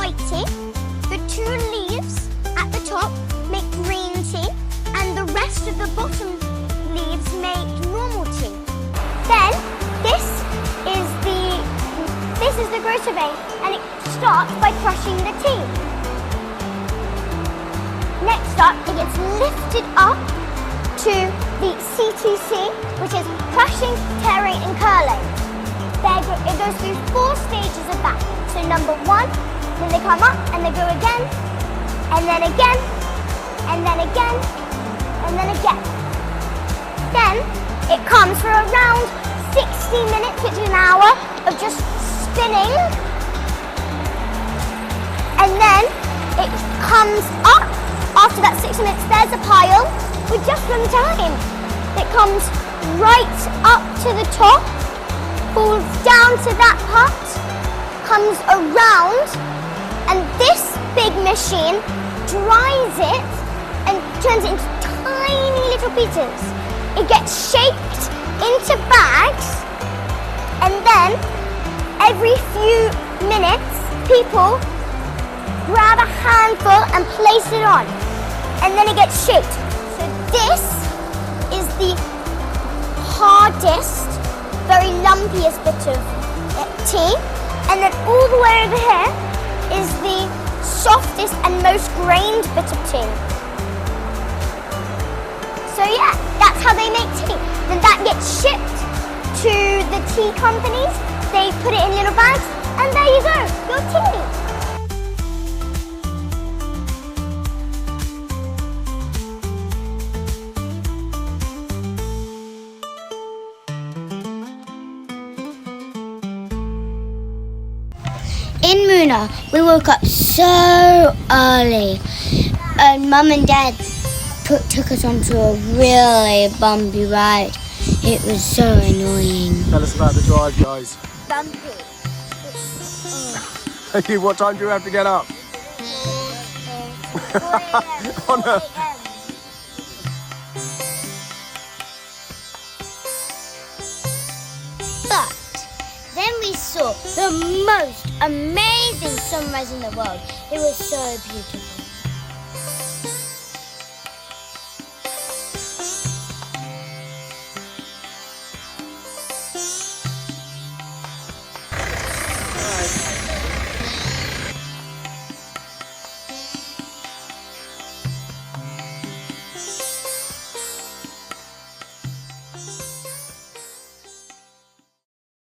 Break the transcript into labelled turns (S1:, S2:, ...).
S1: white tea. The 2 leaves at the top make green tea, and the rest of the bottom leaves make normal tea. Then this is the grocer vein, and it starts by crushing the tea. Next up, it gets lifted up to the CTC, which is crushing, tearing, and curling. It goes through 4 stages of that. So number 1, then they come up and they go again, and then again, and then again, and then again. Then it comes for around 60 minutes, which is an hour of just spinning. And then it comes up. After that 60 minutes, there's a pile with just some time. It comes right up to the top, falls down to that part, comes around, and this big machine dries it and turns it into tiny little pieces. It gets shaped into bags, and then every few minutes, people grab a handful and place it on, and then it gets shaped. So this is the hardest, very lumpiest bit of tea, and then all the way over here is the softest and most grained bit of tea. So yeah, that's how they make tea. Then that gets shipped to the tea companies. They put it in little bags, and there you go, your tea. In Munnar, we woke up so early, and Mum and Dad took us onto a really bumpy ride. It was so annoying.
S2: Tell us about the drive, guys.
S1: Bumpy.
S2: What time do you have to get up?
S1: 4 a.m. But then we saw the most amazing sunrise in the world. It was so beautiful.